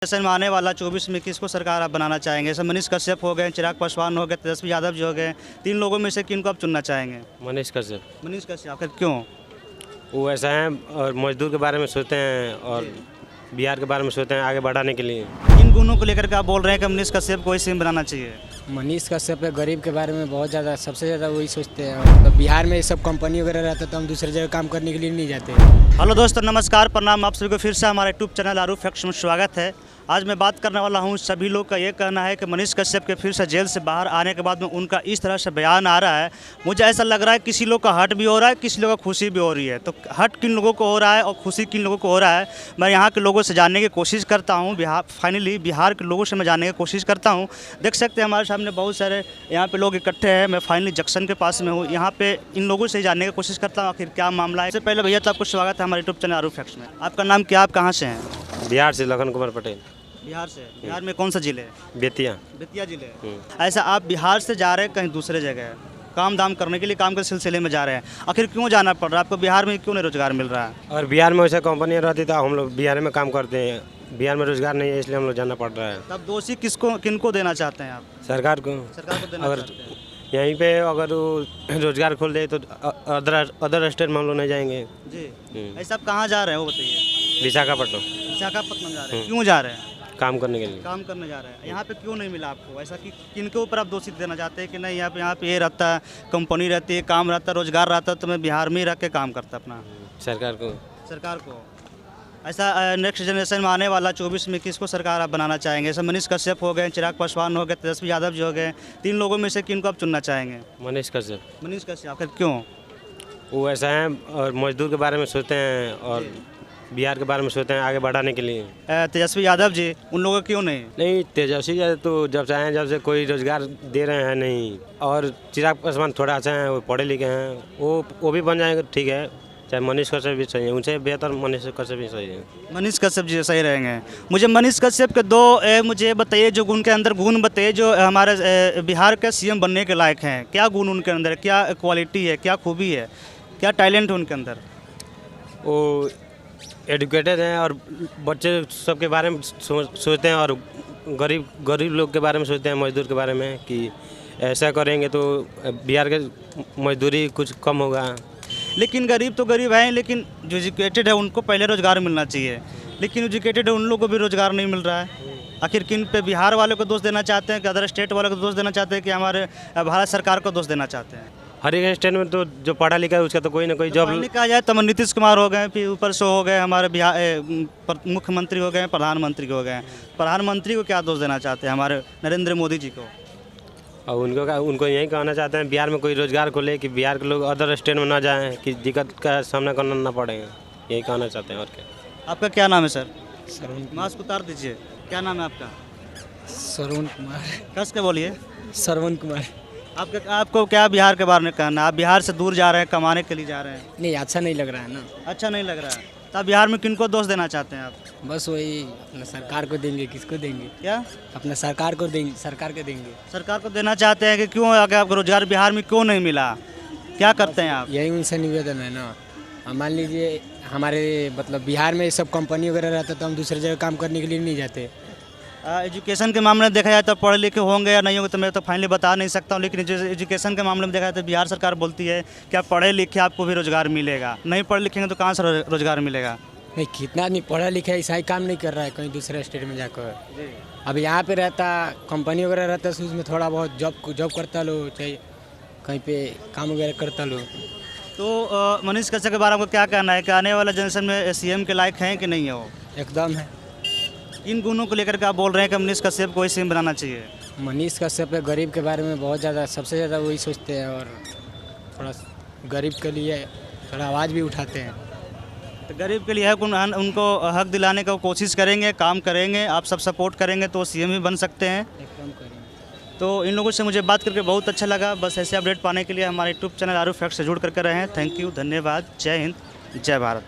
Session में आने वाला 24 में किसको सरकार आप बनाना चाहेंगे? जैसे मनीष कश्यप हो गए, चिराग पासवान हो गए, तेजस्वी यादव जी हो गए, तीन लोगों में से किनको आप चुनना चाहेंगे? मनीष कश्यप। मनीष कश्यप। आखिर क्यों? वो ऐसा है और मजदूर के बारे में सोचते हैं और बिहार के बारे में सोचते हैं आगे बढ़ाने के लिए। इन गुणों को लेकर के आप बोल रहे हैं कि मनीष कश्यप को ही सीएम बनाना चाहिए? मनीष कश्यप गरीब के बारे में बहुत ज़्यादा सबसे ज़्यादा वही सोचते हैं। तो बिहार में ये सब कंपनी वगैरह रहता तो हम दूसरे जगह काम करने के लिए नहीं जाते। हेलो दोस्तों, नमस्कार, प्रणाम। आप सभी को फिर से हमारे यूट्यूब चैनल आरू फैक्ट्स में स्वागत है। आज मैं बात करने वाला हूं, सभी लोग का ये कहना है कि मनीष कश्यप के फिर से जेल से बाहर आने के बाद में उनका इस तरह से बयान आ रहा है, मुझे ऐसा लग रहा है किसी लोग का हर्ट भी हो रहा है, किसी लोगों का खुशी भी हो रही है। तो हर्ट किन लोगों को हो रहा है और खुशी किन लोगों को हो रहा है, मैं यहाँ के लोगों से जानने की कोशिश करता हूँ। बिहार के लोगों से मैं जानने की कोशिश करता हूँ। देख सकते हैं हमारे सामने बहुत सारे यहाँ पे लोग इकट्ठे हैं। मैं फाइनली जंक्शन के पास में हूँ। यहाँ पे इन लोगों से जानने की कोशिश करता हूँ आखिर क्या मामला है। इससे पहले भैया तो आपको स्वागत है हमारे यूट्यूब चैनल आरू फैक्ट्स में। आपका नाम क्या, आप कहाँ से हैं? बिहार से लखन कुमार पटेल। बिहार से। बिहार में कौन सा जिले है? बेतिया। बेतिया जिले। ऐसा आप बिहार से जा रहे हैं कहीं दूसरे जगह काम दाम करने के लिए, काम के सिलसिले में जा रहे हैं, आखिर क्यों जाना पड़ रहा है आपको? बिहार में क्यों नहीं रोजगार मिल रहा है? और बिहार में वैसे कंपनियाँ रहती तो हम लोग बिहार में काम करते हैं। बिहार में रोजगार नहीं है इसलिए हम लोग जाना पड़ रहा है। तब दोषी किनको देना चाहते हैं आप? सरकार को। सरकार को देना अगर चाहते हैं। यहीं पे अगर वो रोजगार खोल दे तो अदर स्टेट में हम लोग नहीं जाएंगे। जी। ऐसा आप कहाँ जा रहे हैं वो बताइए? विशाखापट्टनम विशाखापट्टनम जा रहे हैं। क्यों जा रहे हैं? काम करने के लिए। काम करने जा रहे हैं। यहाँ पे क्यों नहीं मिला आपको? ऐसा कि किनके ऊपर आप दोषी देना चाहते हैं कि नहीं यहाँ पे ये रहता है, कंपनी रहती है, काम रहता है, रोजगार रहता है, तो मैं बिहार में ही रह के काम करता अपना? सरकार को। सरकार को। ऐसा नेक्स्ट जनरेशन में आने वाला 24 में किसको सरकार आप बनाना चाहेंगे? जैसे मनीष कश्यप हो गए, चिराग पासवान हो गए, तेजस्वी यादव जी हो गए, तीन लोगों में से किनको आप चुनना चाहेंगे? मनीष कश्यप। मनीष कश्यप। आखिर क्यों? वो ऐसा है और मजदूर के बारे में सोचते हैं और बिहार के बारे में सोचते हैं आगे बढ़ाने के लिए। तेजस्वी यादव जी, उन लोगों क्यों नहीं? तेजस्वी यादव तो जब से आए जब से कोई रोजगार दे रहे हैं नहीं। और चिराग पासवान थोड़ा अच्छा है, वो पढ़े लिखे हैं, वो भी बन जाएंगे ठीक है। चाहे मनीष कश्यप भी सही है, उनसे बेहतर मनीष कश्यप भी सही है। मनीष कश्यप जी सही रहेंगे। मुझे मनीष कश्यप के दो मुझे बताइए, जो उनके अंदर गुण बताइए जो हमारे बिहार के सीएम बनने के लायक हैं। क्या गुण उनके अंदर, क्या क्वालिटी है, क्या खूबी है, क्या टैलेंट है उनके अंदर? वो एडुकेटेड हैं और बच्चे सबके बारे में सोचते हैं और गरीब लोग के बारे में सोचते हैं, मजदूर के बारे में कि ऐसा करेंगे तो बिहार के मजदूरी कुछ कम होगा। लेकिन गरीब तो गरीब हैं, लेकिन जो एजुकेटेड है उनको पहले रोजगार मिलना चाहिए, लेकिन एजुकेटेड है उन लोगों को भी रोजगार नहीं मिल रहा है। आखिर किन पे? बिहार वाले को दोष देना चाहते हैं कि अदर स्टेट वाले को दोष देना चाहते हैं कि हमारे भारत सरकार को दोष देना चाहते हैं? हर एक स्टेट में तो जो पढ़ा लिखा है उसका तो कोई ना कोई जॉब। कहा जाए तो नीतीश कुमार हो गए, फिर ऊपर से हो गए हमारे बिहार मुख्यमंत्री हो गए, प्रधानमंत्री हो गए। प्रधानमंत्री को क्या दोष देना चाहते हैं हमारे नरेंद्र मोदी जी को? और उनको यही कहना चाहते हैं बिहार में कोई रोजगार खोले कि बिहार के लोग अदर स्टेट में ना जाएं, कि दिक्कत का सामना करना ना पड़े। यही कहना चाहते हैं। और क्या? आपका क्या नाम है सर? सरवण। मास्क उतार दीजिए। क्या नाम है आपका? सरवण कुमार। कस के बोलिए। सरवण कुमार। आपको क्या बिहार के बारे में कहना? आप बिहार से दूर जा रहे हैं, कमाने के लिए जा रहे हैं? नहीं, अच्छा नहीं लग रहा है ना। अच्छा नहीं लग रहा है। तब बिहार में किनको दोष देना चाहते हैं आप? बस वही अपना सरकार को देंगे। किसको देंगे? क्या? अपना सरकार को देंगे। सरकार को देंगे। सरकार को देना चाहते हैं कि क्यों आगे आपको रोजगार बिहार में क्यों नहीं मिला? क्या करते हैं आप? यही उनसे निवेदन है ना। अब मान लीजिए हमारे मतलब बिहार में सब कंपनी वगैरह रहता तो हम दूसरे जगह काम करने के लिए नहीं जाते। एजुकेशन के मामले में देखा जाए तो पढ़े लिखे होंगे या नहीं होंगे तो मैं तो फाइनली बता नहीं सकता हूँ, लेकिन एजुकेशन के मामले में देखा जाए तो बिहार सरकार बोलती है कि आप पढ़े लिखे आपको भी रोजगार मिलेगा, नहीं पढ़े लिखेंगे तो कहाँ से रोजगार मिलेगा? नहीं, कितना नहीं पढ़ा लिखा ऐसा ही काम नहीं कर रहा है कहीं दूसरे स्टेट में जाकर। अब यहाँ पे रहता कंपनी वगैरह रहता है, उसमें थोड़ा बहुत जॉब करता लो, चाहे कहीं पे काम वगैरह करता लो। तो मनीष कश्यप के बारे में क्या कहना है कि आने वाला जनरेशन में सीएम के लायक हैं कि नहीं है वो? एकदम है। इन गुणों को लेकर के आप बोल रहे हैं कि मनीष कश्यप को ही सीएम बनाना चाहिए? मनीष कश्यप गरीब के बारे में बहुत ज़्यादा सबसे ज़्यादा वही सोचते हैं और थोड़ा गरीब के लिए थोड़ा आवाज़ भी उठाते हैं। तो गरीब के लिए है उनको हक दिलाने का कोशिश करेंगे, काम करेंगे, आप सब सपोर्ट करेंगे तो सीएम भी बन सकते हैं। एकदम करेंगे। तो इन लोगों से मुझे बात करके बहुत अच्छा लगा। बस ऐसे अपडेट पाने के लिए हमारे यूट्यूब चैनल आरू फैक्ट्स से जुड़ करके रहें। थैंक यू, धन्यवाद, जय हिंद, जय भारत।